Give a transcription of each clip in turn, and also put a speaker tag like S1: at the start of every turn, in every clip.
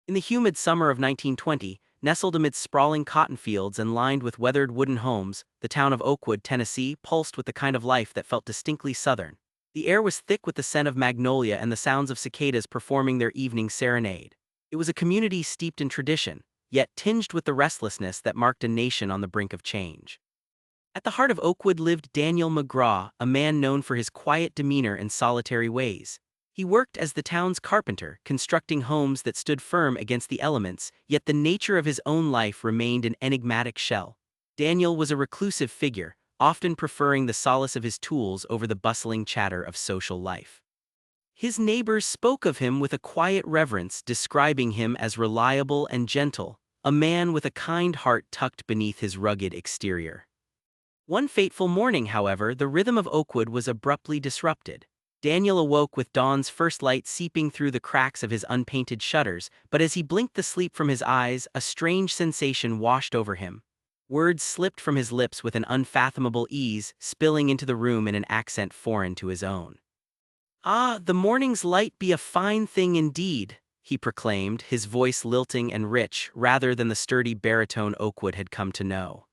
S1: In the humid summer of 1920, nestled amidst sprawling cotton fields and lined with weathered wooden homes, the town of Oakwood, Tennessee, pulsed with the kind of life that felt distinctly southern. The air was thick with the scent of magnolia and the sounds of cicadas performing their evening serenade. It was a community steeped in tradition, yet tinged with the restlessness that marked a nation on the brink of change. At the heart of Oakwood lived Daniel McGraw, a man known for his quiet demeanor and solitary ways. He worked as the town's carpenter, constructing homes that stood firm against the elements, yet the nature of his own life remained an enigmatic shell. Daniel was a reclusive figure, often preferring the solace of his tools over the bustling chatter of social life. His neighbors spoke of him with a quiet reverence, describing him as reliable and gentle, a man with a kind heart tucked beneath his rugged exterior. One fateful morning, however, the rhythm of Oakwood was abruptly disrupted. Daniel awoke with dawn's first light seeping through the cracks of his unpainted shutters, but as he blinked the sleep from his eyes, a strange sensation washed over him. Words slipped from his lips with an unfathomable ease, spilling into the room in an accent foreign to his own. "Ah, the morning's light be a fine thing indeed," he proclaimed, his voice lilting and rich rather than the sturdy baritone Oakwood had come to know.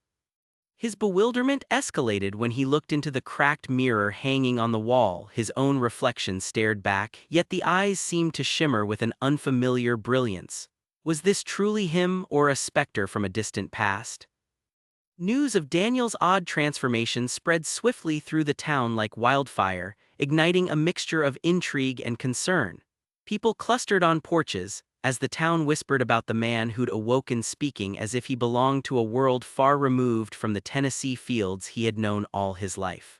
S1: His bewilderment escalated when he looked into the cracked mirror hanging on the wall. His own reflection stared back, yet the eyes seemed to shimmer with an unfamiliar brilliance. Was this truly him or a specter from a distant past? News of Daniel's odd transformation spread swiftly through the town like wildfire, igniting a mixture of intrigue and concern. People clustered on porches, as the town whispered about the man who'd awoken speaking as if he belonged to a world far removed from the Tennessee fields he had known all his life.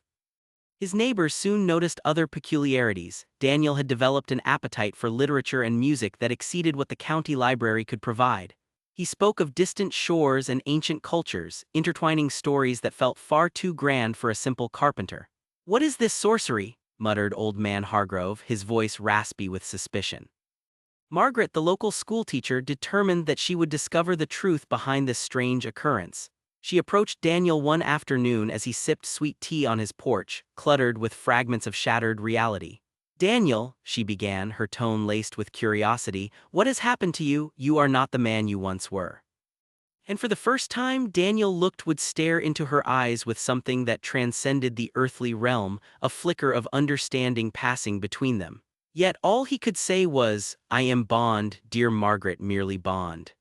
S1: His neighbors soon noticed other peculiarities. Daniel had developed an appetite for literature and music that exceeded what the county library could provide. He spoke of distant shores and ancient cultures, intertwining stories that felt far too grand for a simple carpenter. "What is this sorcery?" muttered old man Hargrove, his voice raspy with suspicion. Margaret, the local schoolteacher, determined that she would discover the truth behind this strange occurrence. She approached Daniel one afternoon as he sipped sweet tea on his porch, cluttered with fragments of shattered reality. "Daniel," she began, her tone laced with curiosity, "what has happened to you? You are not the man you once were." And for the first time, Daniel would stare into her eyes with something that transcended the earthly realm, a flicker of understanding passing between them. Yet all he could say was, "I am Bond, dear Margaret, merely Bond."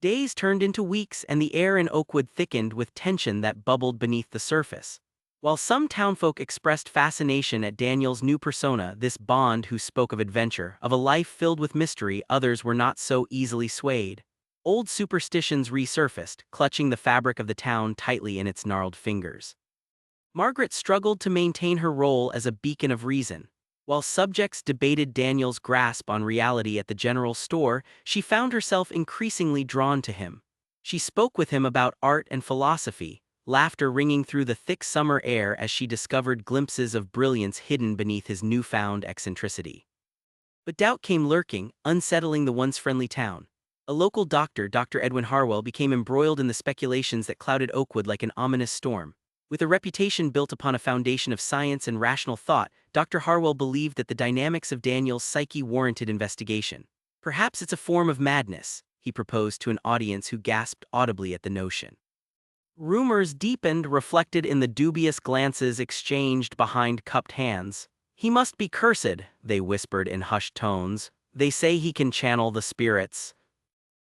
S1: Days turned into weeks and the air in Oakwood thickened with tension that bubbled beneath the surface. While some townfolk expressed fascination at Daniel's new persona, this Bond who spoke of adventure, of a life filled with mystery, others were not so easily swayed. Old superstitions resurfaced, clutching the fabric of the town tightly in its gnarled fingers. Margaret struggled to maintain her role as a beacon of reason. While subjects debated Daniel's grasp on reality at the general store, she found herself increasingly drawn to him. She spoke with him about art and philosophy, laughter ringing through the thick summer air as she discovered glimpses of brilliance hidden beneath his newfound eccentricity. But doubt came lurking, unsettling the once friendly town. A local doctor, Dr. Edwin Harwell, became embroiled in the speculations that clouded Oakwood like an ominous storm. With a reputation built upon a foundation of science and rational thought, Dr. Harwell believed that the dynamics of Daniel's psyche warranted investigation. "Perhaps it's a form of madness," he proposed to an audience who gasped audibly at the notion. Rumors deepened, reflected in the dubious glances exchanged behind cupped hands. "He must be cursed," they whispered in hushed tones. "They say he can channel the spirits."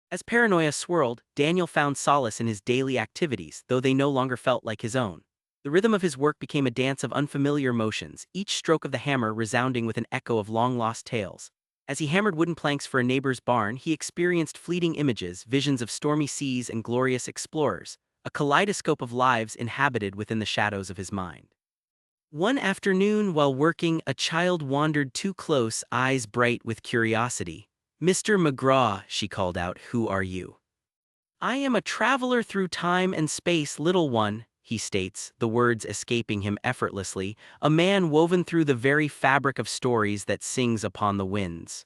S1: As paranoia swirled, Daniel found solace in his daily activities, though they no longer felt like his own. The rhythm of his work became a dance of unfamiliar motions, each stroke of the hammer resounding with an echo of long-lost tales. As he hammered wooden planks for a neighbor's barn, he experienced fleeting images, visions of stormy seas and glorious explorers, a kaleidoscope of lives inhabited within the shadows of his mind. One afternoon, while working, a child wandered too close, eyes bright with curiosity. "Mr. McGraw," she called out, "who are you?" "I am a traveler through time and space, little one," he states, the words escaping him effortlessly, "a man woven through the very fabric of stories that sings upon the winds."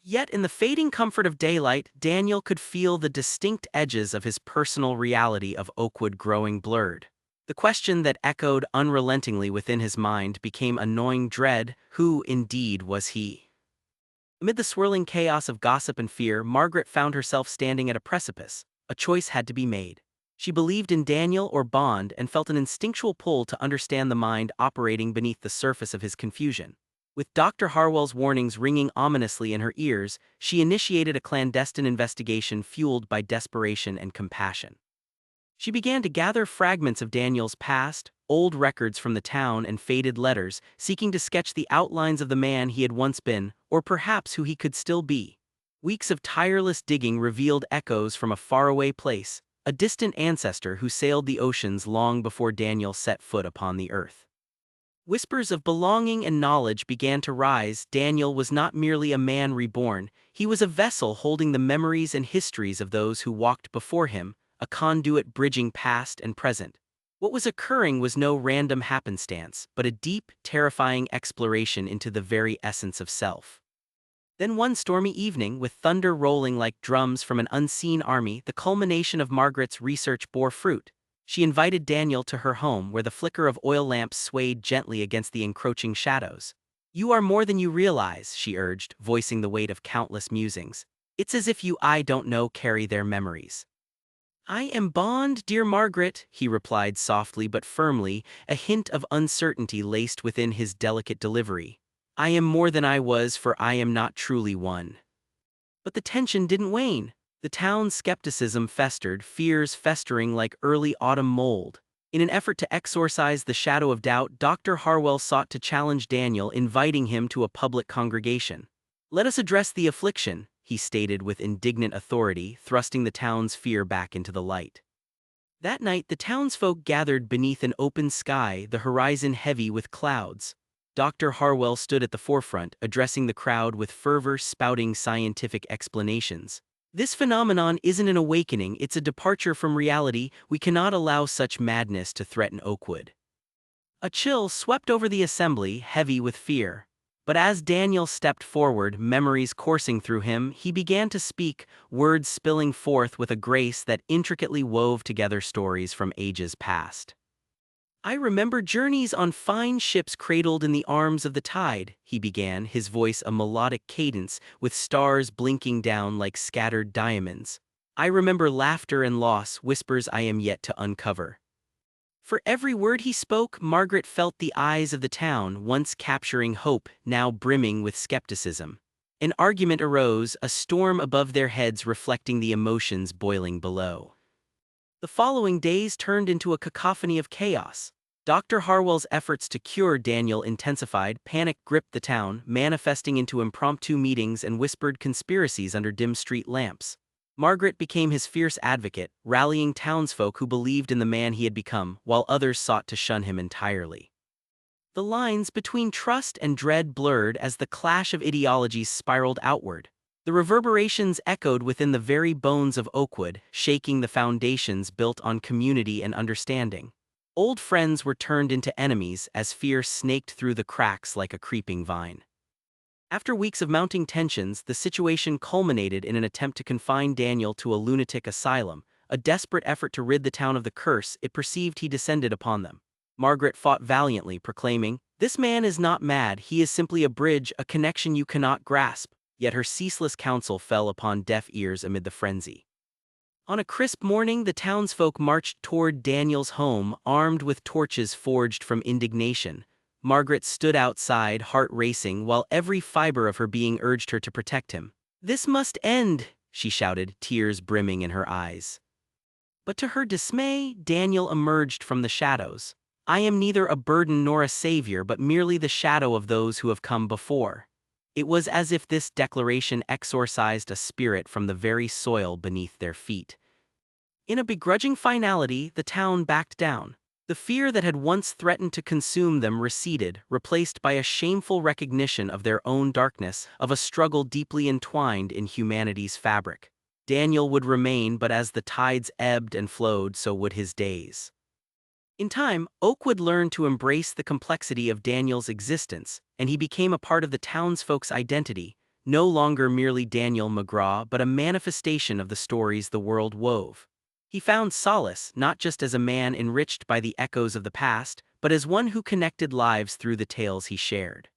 S1: Yet in the fading comfort of daylight, Daniel could feel the distinct edges of his personal reality of Oakwood growing blurred. The question that echoed unrelentingly within his mind became a gnawing dread: who, indeed, was he? Amid the swirling chaos of gossip and fear, Margaret found herself standing at a precipice. A choice had to be made. She believed in Daniel or Bond and felt an instinctual pull to understand the mind operating beneath the surface of his confusion. With Dr. Harwell's warnings ringing ominously in her ears, she initiated a clandestine investigation fueled by desperation and compassion. She began to gather fragments of Daniel's past, old records from the town and faded letters, seeking to sketch the outlines of the man he had once been, or perhaps who he could still be. Weeks of tireless digging revealed echoes from a faraway place, a distant ancestor who sailed the oceans long before Daniel set foot upon the earth. Whispers of belonging and knowledge began to rise. Daniel was not merely a man reborn, he was a vessel holding the memories and histories of those who walked before him, a conduit bridging past and present. What was occurring was no random happenstance, but a deep, terrifying exploration into the very essence of self. Then one stormy evening, with thunder rolling like drums from an unseen army, the culmination of Margaret's research bore fruit. She invited Daniel to her home where the flicker of oil lamps swayed gently against the encroaching shadows. "You are more than you realize," she urged, voicing the weight of countless musings. "It's as if I don't know, carry their memories." "I am Bond, dear Margaret," he replied softly but firmly, a hint of uncertainty laced within his delicate delivery. "I am more than I was, for I am not truly one." But the tension didn't wane. The town's skepticism festered, fears festering like early autumn mold. In an effort to exorcise the shadow of doubt, Dr. Harwell sought to challenge Daniel, inviting him to a public congregation. "Let us address the affliction," he stated with indignant authority, thrusting the town's fear back into the light. That night, the townsfolk gathered beneath an open sky, the horizon heavy with clouds. Dr. Harwell stood at the forefront, addressing the crowd with fervor, spouting scientific explanations. "This phenomenon isn't an awakening, it's a departure from reality. We cannot allow such madness to threaten Oakwood." A chill swept over the assembly, heavy with fear. But as Daniel stepped forward, memories coursing through him, he began to speak, words spilling forth with a grace that intricately wove together stories from ages past. "I remember journeys on fine ships cradled in the arms of the tide," he began, his voice a melodic cadence, with stars blinking down like scattered diamonds. "I remember laughter and loss, whispers I am yet to uncover." For every word he spoke, Margaret felt the eyes of the town, once capturing hope, now brimming with skepticism. An argument arose, a storm above their heads reflecting the emotions boiling below. The following days turned into a cacophony of chaos. Dr. Harwell's efforts to cure Daniel intensified, panic gripped the town, manifesting into impromptu meetings and whispered conspiracies under dim street lamps. Margaret became his fierce advocate, rallying townsfolk who believed in the man he had become, while others sought to shun him entirely. The lines between trust and dread blurred as the clash of ideologies spiraled outward. The reverberations echoed within the very bones of Oakwood, shaking the foundations built on community and understanding. Old friends were turned into enemies as fear snaked through the cracks like a creeping vine. After weeks of mounting tensions, the situation culminated in an attempt to confine Daniel to a lunatic asylum, a desperate effort to rid the town of the curse it perceived he descended upon them. Margaret fought valiantly, proclaiming, "This man is not mad, he is simply a bridge, a connection you cannot grasp." Yet her ceaseless counsel fell upon deaf ears amid the frenzy. On a crisp morning, the townsfolk marched toward Daniel's home, armed with torches forged from indignation. Margaret stood outside, heart racing, while every fiber of her being urged her to protect him. "This must end," she shouted, tears brimming in her eyes. But to her dismay, Daniel emerged from the shadows. "I am neither a burden nor a savior, but merely the shadow of those who have come before." It was as if this declaration exorcised a spirit from the very soil beneath their feet. In a begrudging finality, the town backed down. The fear that had once threatened to consume them receded, replaced by a shameful recognition of their own darkness, of a struggle deeply entwined in humanity's fabric. Daniel would remain, but as the tides ebbed and flowed, so would his days. In time, Oakwood learned to embrace the complexity of Daniel's existence, and he became a part of the townsfolk's identity, no longer merely Daniel McGraw but a manifestation of the stories the world wove. He found solace not just as a man enriched by the echoes of the past, but as one who connected lives through the tales he shared.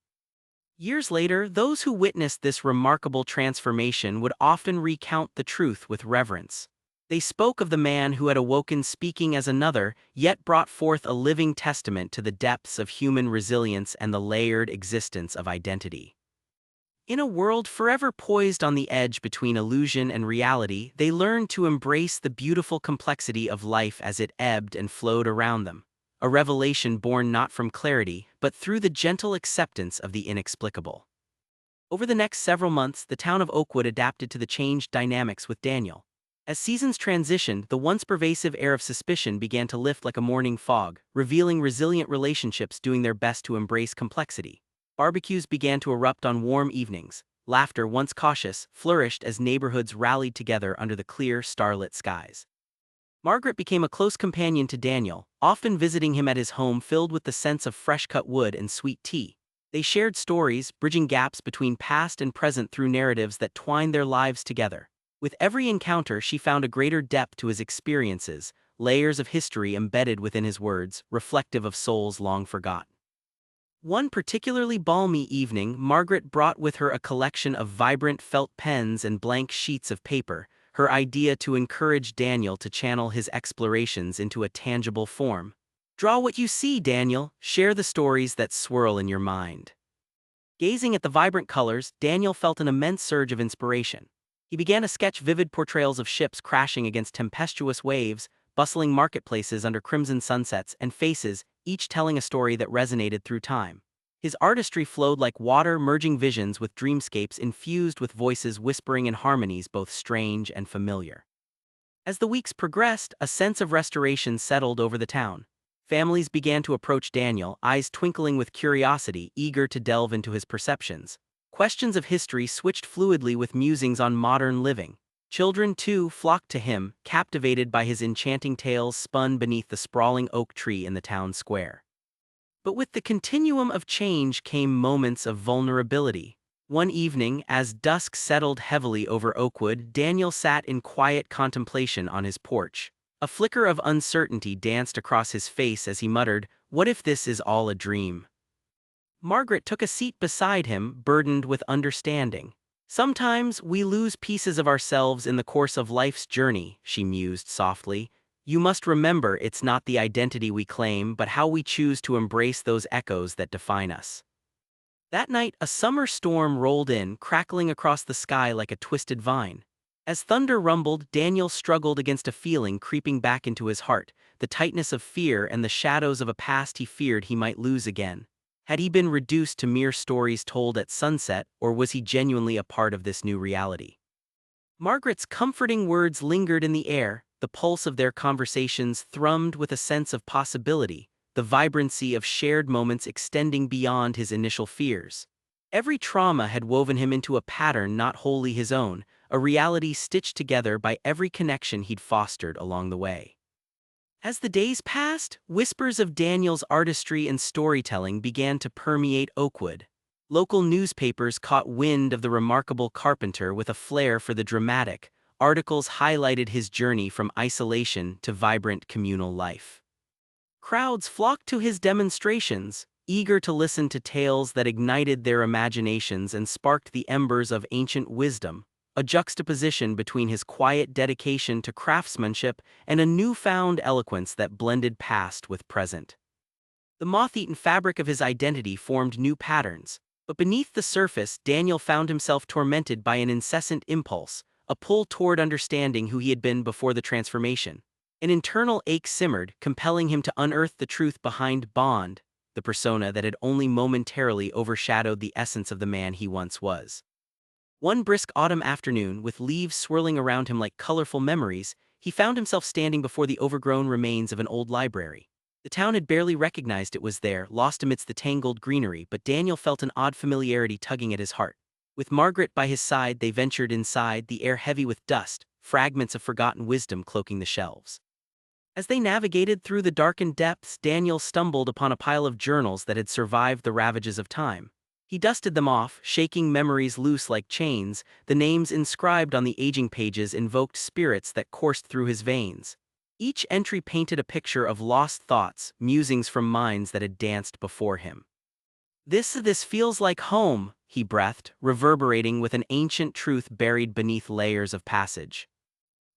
S1: Years later, those who witnessed this remarkable transformation would often recount the truth with reverence. They spoke of the man who had awoken speaking as another, yet brought forth a living testament to the depths of human resilience and the layered existence of identity. In a world forever poised on the edge between illusion and reality, they learned to embrace the beautiful complexity of life as it ebbed and flowed around them, a revelation born not from clarity, but through the gentle acceptance of the inexplicable. Over the next several months, the town of Oakwood adapted to the changed dynamics with Daniel. As seasons transitioned, the once pervasive air of suspicion began to lift like a morning fog, revealing resilient relationships doing their best to embrace complexity. Barbecues began to erupt on warm evenings. Laughter, once cautious, flourished as neighborhoods rallied together under the clear, starlit skies. Margaret became a close companion to Daniel, often visiting him at his home filled with the scents of fresh-cut wood and sweet tea. They shared stories, bridging gaps between past and present through narratives that twined their lives together. With every encounter, she found a greater depth to his experiences, layers of history embedded within his words, reflective of souls long forgot. One particularly balmy evening, Margaret brought with her a collection of vibrant felt pens and blank sheets of paper, her idea to encourage Daniel to channel his explorations into a tangible form. Draw what you see, Daniel. Share the stories that swirl in your mind. Gazing at the vibrant colors, Daniel felt an immense surge of inspiration. He began to sketch vivid portrayals of ships crashing against tempestuous waves, bustling marketplaces under crimson sunsets, and faces, each telling a story that resonated through time. His artistry flowed like water, merging visions with dreamscapes infused with voices whispering in harmonies both strange and familiar. As the weeks progressed, a sense of restoration settled over the town. Families began to approach Daniel, eyes twinkling with curiosity, eager to delve into his perceptions. Questions of history switched fluidly with musings on modern living. Children, too, flocked to him, captivated by his enchanting tales spun beneath the sprawling oak tree in the town square. But with the continuum of change came moments of vulnerability. One evening, as dusk settled heavily over Oakwood, Daniel sat in quiet contemplation on his porch. A flicker of uncertainty danced across his face as he muttered, "What if this is all a dream?" Margaret took a seat beside him, burdened with understanding. "Sometimes we lose pieces of ourselves in the course of life's journey," she mused softly. "You must remember it's not the identity we claim, but how we choose to embrace those echoes that define us." That night, a summer storm rolled in, crackling across the sky like a twisted vine. As thunder rumbled, Daniel struggled against a feeling creeping back into his heart, the tightness of fear and the shadows of a past he feared he might lose again. Had he been reduced to mere stories told at sunset, or was he genuinely a part of this new reality? Margaret's comforting words lingered in the air, the pulse of their conversations thrummed with a sense of possibility, the vibrancy of shared moments extending beyond his initial fears. Every trauma had woven him into a pattern not wholly his own, a reality stitched together by every connection he'd fostered along the way. As the days passed, whispers of Daniel's artistry and storytelling began to permeate Oakwood. Local newspapers caught wind of the remarkable carpenter with a flair for the dramatic. Articles highlighted his journey from isolation to vibrant communal life. Crowds flocked to his demonstrations, eager to listen to tales that ignited their imaginations and sparked the embers of ancient wisdom, a juxtaposition between his quiet dedication to craftsmanship and a newfound eloquence that blended past with present. The moth-eaten fabric of his identity formed new patterns, but beneath the surface, Daniel found himself tormented by an incessant impulse, a pull toward understanding who he had been before the transformation. An internal ache simmered, compelling him to unearth the truth behind Bond, the persona that had only momentarily overshadowed the essence of the man he once was. One brisk autumn afternoon, with leaves swirling around him like colorful memories, he found himself standing before the overgrown remains of an old library. The town had barely recognized it was there, lost amidst the tangled greenery, but Daniel felt an odd familiarity tugging at his heart. With Margaret by his side, they ventured inside, the air heavy with dust, fragments of forgotten wisdom cloaking the shelves. As they navigated through the darkened depths, Daniel stumbled upon a pile of journals that had survived the ravages of time. He dusted them off, shaking memories loose like chains. The names inscribed on the aging pages invoked spirits that coursed through his veins. Each entry painted a picture of lost thoughts, musings from minds that had danced before him. This feels like home, he breathed, reverberating with an ancient truth buried beneath layers of passage.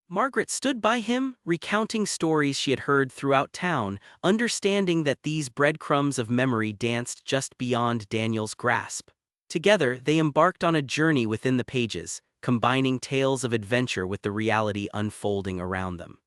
S1: Margaret stood by him, recounting stories she had heard throughout town, understanding that these breadcrumbs of memory danced just beyond Daniel's grasp. Together, they embarked on a journey within the pages, combining tales of adventure with the reality unfolding around them.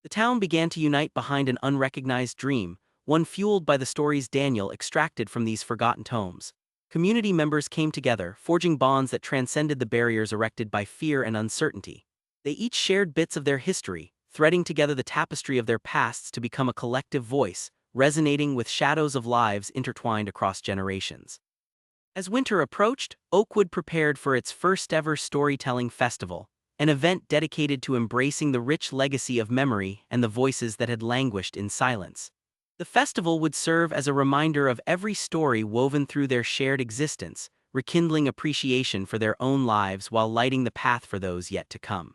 S1: The town began to unite behind an unrecognized dream, one fueled by the stories Daniel extracted from these forgotten tomes. Community members came together, forging bonds that transcended the barriers erected by fear and uncertainty. They each shared bits of their history, threading together the tapestry of their pasts to become a collective voice, resonating with shadows of lives intertwined across generations. As winter approached, Oakwood prepared for its first-ever storytelling festival, an event dedicated to embracing the rich legacy of memory and the voices that had languished in silence. The festival would serve as a reminder of every story woven through their shared existence, rekindling appreciation for their own lives while lighting the path for those yet to come.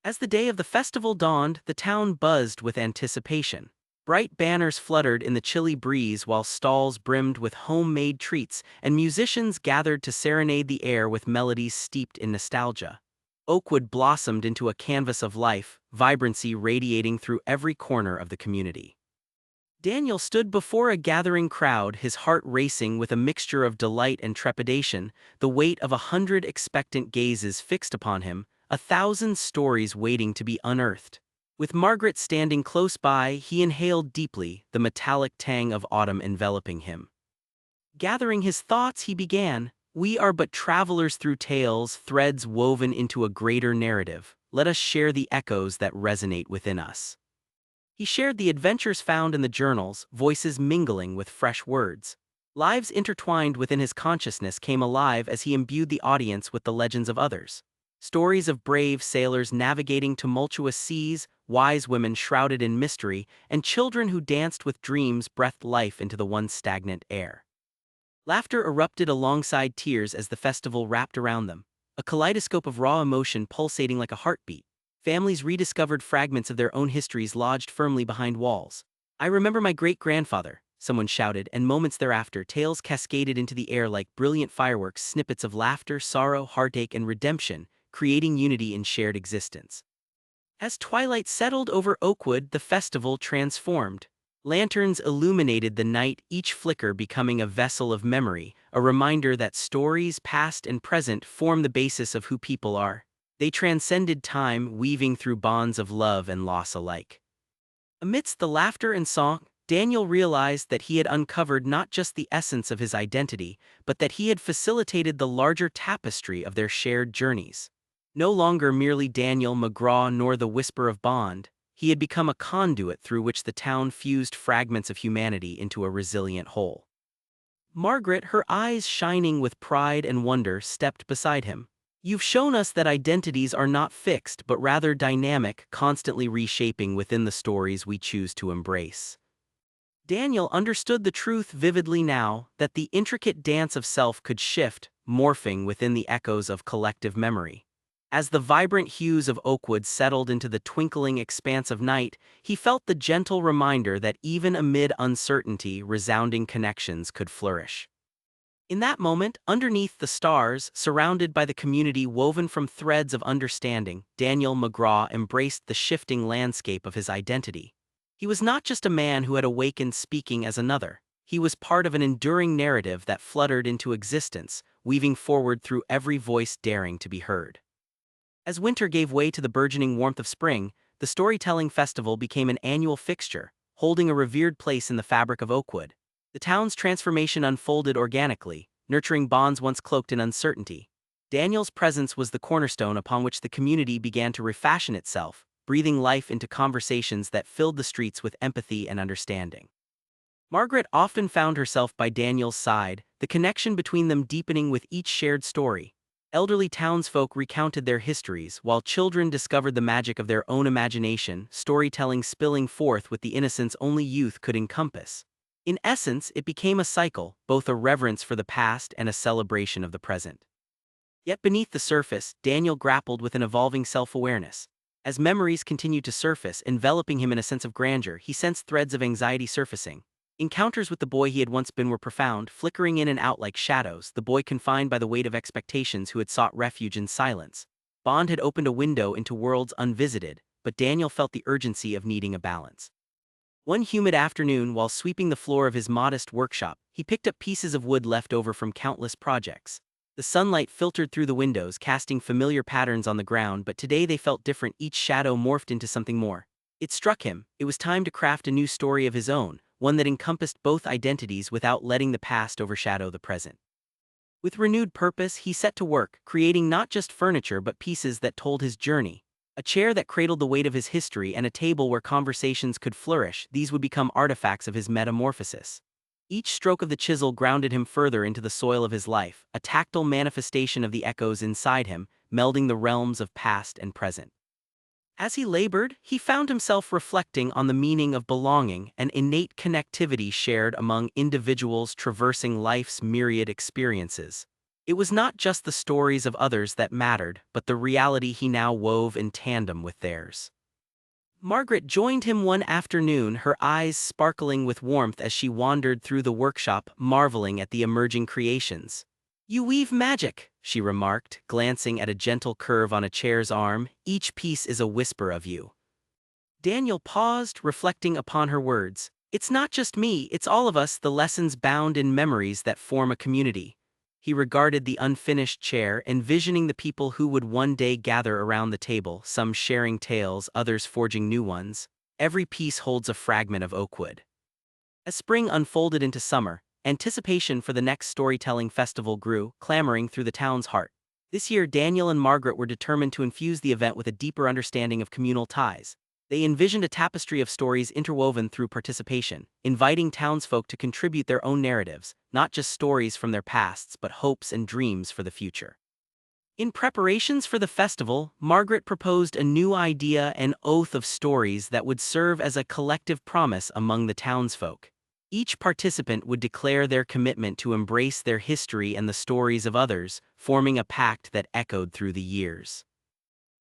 S1: As the day of the festival dawned, the town buzzed with anticipation. Bright banners fluttered in the chilly breeze while stalls brimmed with homemade treats and musicians gathered to serenade the air with melodies steeped in nostalgia. Oakwood blossomed into a canvas of life, vibrancy radiating through every corner of the community. Daniel stood before a gathering crowd, his heart racing with a mixture of delight and trepidation, the weight of 100 expectant gazes fixed upon him, 1,000 stories waiting to be unearthed. With Margaret standing close by, he inhaled deeply, the metallic tang of autumn enveloping him. Gathering his thoughts, he began, "We are but travelers through tales, threads woven into a greater narrative. Let us share the echoes that resonate within us." He shared the adventures found in the journals, voices mingling with fresh words. Lives intertwined within his consciousness came alive as he imbued the audience with the legends of others. Stories of brave sailors navigating tumultuous seas, wise women shrouded in mystery, and children who danced with dreams breathed life into the once stagnant air. Laughter erupted alongside tears as the festival wrapped around them, a kaleidoscope of raw emotion pulsating like a heartbeat. Families rediscovered fragments of their own histories lodged firmly behind walls. "I remember my great-grandfather," someone shouted, and moments thereafter tales cascaded into the air like brilliant fireworks, snippets of laughter, sorrow, heartache, and redemption, creating unity in shared existence. As twilight settled over Oakwood, the festival transformed. Lanterns illuminated the night, each flicker becoming a vessel of memory, a reminder that stories, past and present, form the basis of who people are. They transcended time, weaving through bonds of love and loss alike. Amidst the laughter and song, Daniel realized that he had uncovered not just the essence of his identity, but that he had facilitated the larger tapestry of their shared journeys. No longer merely Daniel McGraw nor the whisper of Bond, he had become a conduit through which the town fused fragments of humanity into a resilient whole. Margaret, her eyes shining with pride and wonder, stepped beside him. "You've shown us that identities are not fixed but rather dynamic, constantly reshaping within the stories we choose to embrace." Daniel understood the truth vividly now, that the intricate dance of self could shift, morphing within the echoes of collective memory. As the vibrant hues of Oakwood settled into the twinkling expanse of night, he felt the gentle reminder that even amid uncertainty, resounding connections could flourish. In that moment, underneath the stars, surrounded by the community woven from threads of understanding, Daniel McGraw embraced the shifting landscape of his identity. He was not just a man who had awakened speaking as another. He was part of an enduring narrative that fluttered into existence, weaving forward through every voice daring to be heard. As winter gave way to the burgeoning warmth of spring, the Storytelling Festival became an annual fixture, holding a revered place in the fabric of Oakwood. The town's transformation unfolded organically, nurturing bonds once cloaked in uncertainty. Daniel's presence was the cornerstone upon which the community began to refashion itself, breathing life into conversations that filled the streets with empathy and understanding. Margaret often found herself by Daniel's side, the connection between them deepening with each shared story. Elderly townsfolk recounted their histories, while children discovered the magic of their own imagination, storytelling spilling forth with the innocence only youth could encompass. In essence, it became a cycle, both a reverence for the past and a celebration of the present. Yet beneath the surface, Daniel grappled with an evolving self-awareness. As memories continued to surface, enveloping him in a sense of grandeur, he sensed threads of anxiety surfacing. Encounters with the boy he had once been were profound, flickering in and out like shadows, the boy confined by the weight of expectations who had sought refuge in silence. Bond had opened a window into worlds unvisited, but Daniel felt the urgency of needing a balance. One humid afternoon, while sweeping the floor of his modest workshop, he picked up pieces of wood left over from countless projects. The sunlight filtered through the windows, casting familiar patterns on the ground, but today they felt different, each shadow morphed into something more. It struck him, it was time to craft a new story of his own, one that encompassed both identities without letting the past overshadow the present. With renewed purpose, he set to work, creating not just furniture but pieces that told his journey. A chair that cradled the weight of his history and a table where conversations could flourish, these would become artifacts of his metamorphosis. Each stroke of the chisel grounded him further into the soil of his life, a tactile manifestation of the echoes inside him, melding the realms of past and present. As he labored, he found himself reflecting on the meaning of belonging, an innate connectivity shared among individuals traversing life's myriad experiences. It was not just the stories of others that mattered, but the reality he now wove in tandem with theirs. Margaret joined him one afternoon, her eyes sparkling with warmth as she wandered through the workshop, marveling at the emerging creations. "You weave magic," she remarked, glancing at a gentle curve on a chair's arm. "Each piece is a whisper of you." Daniel paused, reflecting upon her words. "It's not just me, it's all of us, the lessons bound in memories that form a community." He regarded the unfinished chair, envisioning the people who would one day gather around the table, some sharing tales, others forging new ones. Every piece holds a fragment of Oakwood. As spring unfolded into summer, anticipation for the next storytelling festival grew, clamoring through the town's heart. This year, Daniel and Margaret were determined to infuse the event with a deeper understanding of communal ties. They envisioned a tapestry of stories interwoven through participation, inviting townsfolk to contribute their own narratives, not just stories from their pasts but hopes and dreams for the future. In preparations for the festival, Margaret proposed a new idea, an oath of stories that would serve as a collective promise among the townsfolk. Each participant would declare their commitment to embrace their history and the stories of others, forming a pact that echoed through the years.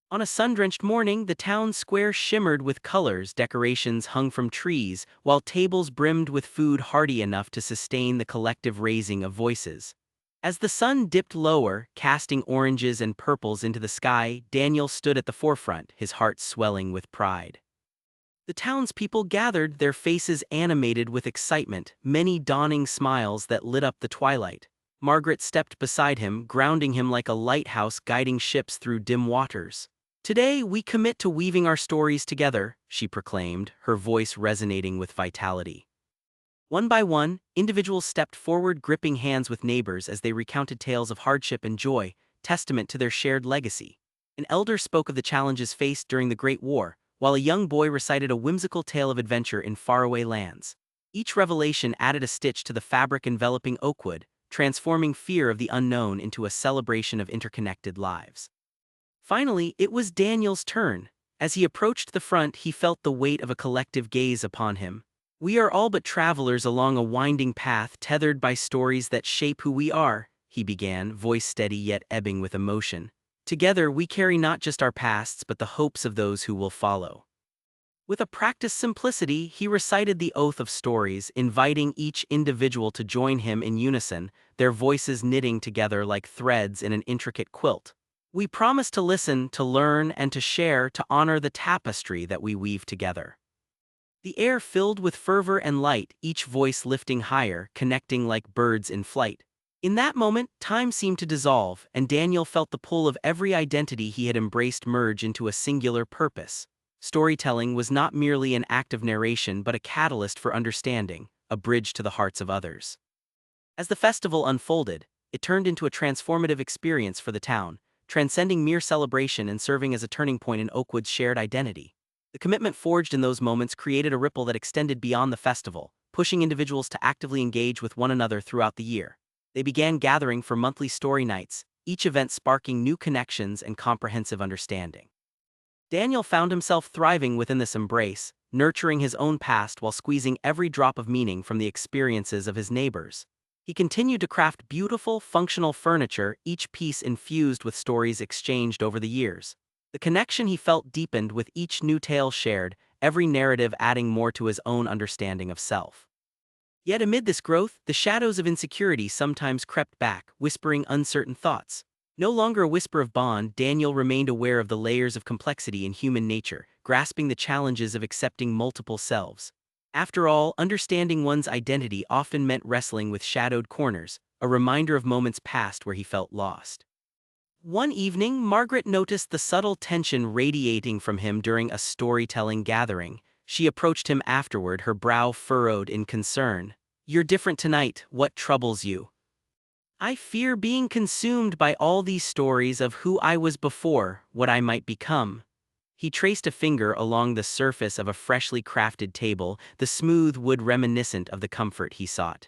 S1: On a sun-drenched morning, the town square shimmered with colors, decorations hung from trees, while tables brimmed with food hearty enough to sustain the collective raising of voices. As the sun dipped lower, casting oranges and purples into the sky, Daniel stood at the forefront, his heart swelling with pride. The townspeople gathered, their faces animated with excitement, many dawning smiles that lit up the twilight. Margaret stepped beside him, grounding him like a lighthouse guiding ships through dim waters. "Today we commit to weaving our stories together," she proclaimed, her voice resonating with vitality. One by one, individuals stepped forward, gripping hands with neighbors as they recounted tales of hardship and joy, testament to their shared legacy. An elder spoke of the challenges faced during the Great War, while a young boy recited a whimsical tale of adventure in faraway lands. Each revelation added a stitch to the fabric enveloping Oakwood, transforming fear of the unknown into a celebration of interconnected lives. Finally, it was Daniel's turn. As he approached the front, he felt the weight of a collective gaze upon him. "We are all but travelers along a winding path, tethered by stories that shape who we are," he began, voice steady yet ebbing with emotion. "Together we carry not just our pasts but the hopes of those who will follow." With a practiced simplicity, he recited the oath of stories, inviting each individual to join him in unison, their voices knitting together like threads in an intricate quilt. "We promise to listen, to learn, and to share, to honor the tapestry that we weave together." The air filled with fervor and light, each voice lifting higher, connecting like birds in flight. In that moment, time seemed to dissolve, and Daniel felt the pull of every identity he had embraced merge into a singular purpose. Storytelling was not merely an act of narration but a catalyst for understanding, a bridge to the hearts of others. As the festival unfolded, it turned into a transformative experience for the town, transcending mere celebration and serving as a turning point in Oakwood's shared identity. The commitment forged in those moments created a ripple that extended beyond the festival, pushing individuals to actively engage with one another throughout the year. They began gathering for monthly story nights, each event sparking new connections and comprehensive understanding. Daniel found himself thriving within this embrace, nurturing his own past while squeezing every drop of meaning from the experiences of his neighbors. He continued to craft beautiful, functional furniture, each piece infused with stories exchanged over the years. The connection he felt deepened with each new tale shared, every narrative adding more to his own understanding of self. Yet amid this growth, the shadows of insecurity sometimes crept back, whispering uncertain thoughts. No longer a whisper of bond, Daniel remained aware of the layers of complexity in human nature, grasping the challenges of accepting multiple selves. After all, understanding one's identity often meant wrestling with shadowed corners, a reminder of moments past where he felt lost. One evening, Margaret noticed the subtle tension radiating from him during a storytelling gathering. She approached him afterward, her brow furrowed in concern. "You're different tonight. What troubles you?" "I fear being consumed by all these stories of who I was before, what I might become." He traced a finger along the surface of a freshly crafted table, the smooth wood reminiscent of the comfort he sought.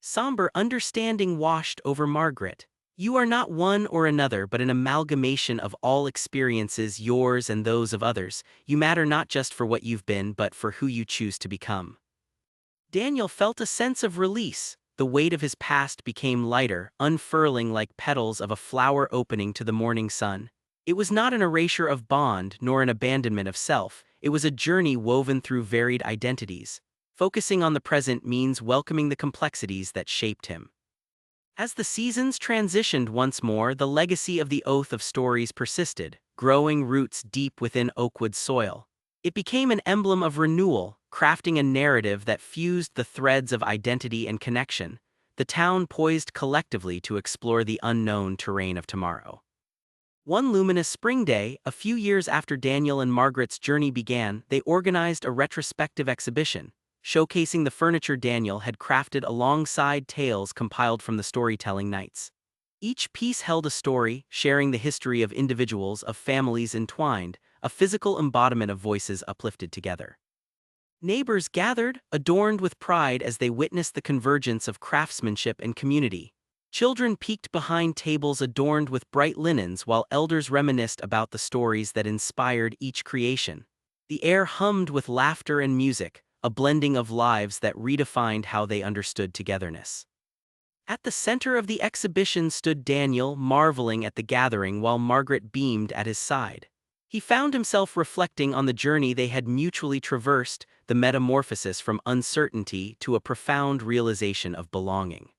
S1: Somber understanding washed over Margaret. "You are not one or another but an amalgamation of all experiences, yours and those of others. You matter not just for what you've been but for who you choose to become." Daniel felt a sense of release. The weight of his past became lighter, unfurling like petals of a flower opening to the morning sun. It was not an erasure of bond nor an abandonment of self, it was a journey woven through varied identities. Focusing on the present means welcoming the complexities that shaped him. As the seasons transitioned once more, the legacy of the Oath of Stories persisted, growing roots deep within Oakwood's soil. It became an emblem of renewal, crafting a narrative that fused the threads of identity and connection, the town poised collectively to explore the unknown terrain of tomorrow. One luminous spring day, a few years after Daniel and Margaret's journey began, they organized a retrospective exhibition, showcasing the furniture Daniel had crafted alongside tales compiled from the storytelling nights. Each piece held a story, sharing the history of individuals, of families entwined, a physical embodiment of voices uplifted together. Neighbors gathered, adorned with pride as they witnessed the convergence of craftsmanship and community. Children peeked behind tables adorned with bright linens while elders reminisced about the stories that inspired each creation. The air hummed with laughter and music, a blending of lives that redefined how they understood togetherness. At the center of the exhibition stood Daniel, marveling at the gathering while Margaret beamed at his side. He found himself reflecting on the journey they had mutually traversed, the metamorphosis from uncertainty to a profound realization of belonging.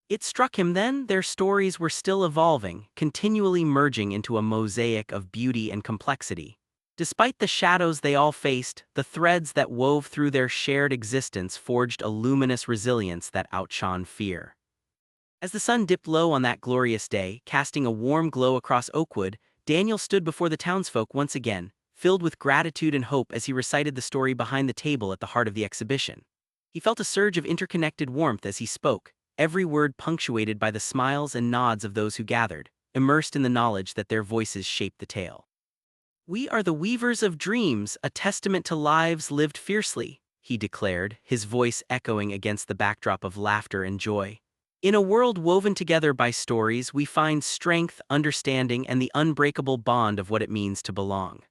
S1: It struck him then their stories were still evolving, continually merging into a mosaic of beauty and complexity. Despite the shadows they all faced, the threads that wove through their shared existence forged a luminous resilience that outshone fear. As the sun dipped low on that glorious day, casting a warm glow across Oakwood, Daniel stood before the townsfolk once again, filled with gratitude and hope as he recited the story behind the table at the heart of the exhibition. He felt a surge of interconnected warmth as he spoke, every word punctuated by the smiles and nods of those who gathered, immersed in the knowledge that their voices shaped the tale. "We are the weavers of dreams, a testament to lives lived fiercely," he declared, his voice echoing against the backdrop of laughter and joy. "In a world woven together by stories, we find strength, understanding, and the unbreakable bond of what it means to belong."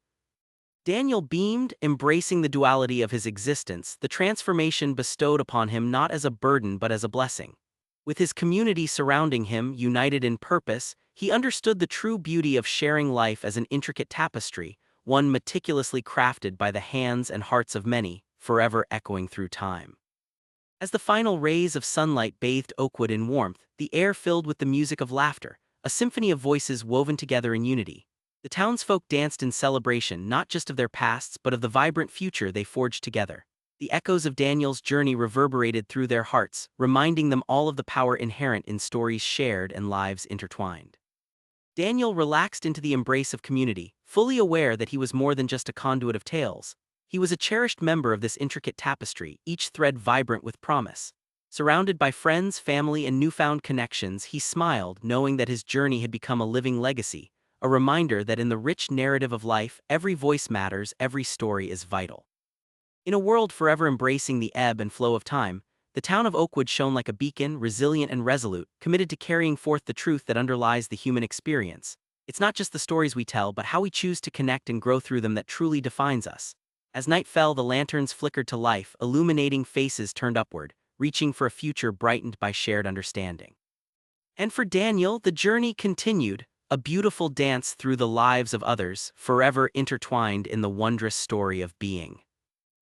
S1: Daniel beamed, embracing the duality of his existence, the transformation bestowed upon him not as a burden but as a blessing. With his community surrounding him, united in purpose, he understood the true beauty of sharing life as an intricate tapestry, one meticulously crafted by the hands and hearts of many, forever echoing through time. As the final rays of sunlight bathed Oakwood in warmth, the air filled with the music of laughter, a symphony of voices woven together in unity. The townsfolk danced in celebration not just of their pasts but of the vibrant future they forged together. The echoes of Daniel's journey reverberated through their hearts, reminding them all of the power inherent in stories shared and lives intertwined. Daniel relaxed into the embrace of community, fully aware that he was more than just a conduit of tales. He was a cherished member of this intricate tapestry, each thread vibrant with promise. Surrounded by friends, family, and newfound connections, he smiled, knowing that his journey had become a living legacy, a reminder that in the rich narrative of life, every voice matters, every story is vital. In a world forever embracing the ebb and flow of time, the town of Oakwood shone like a beacon, resilient and resolute, committed to carrying forth the truth that underlies the human experience. It's not just the stories we tell, but how we choose to connect and grow through them that truly defines us. As night fell, the lanterns flickered to life, illuminating faces turned upward, reaching for a future brightened by shared understanding. And for Daniel, the journey continued, a beautiful dance through the lives of others, forever intertwined in the wondrous story of being.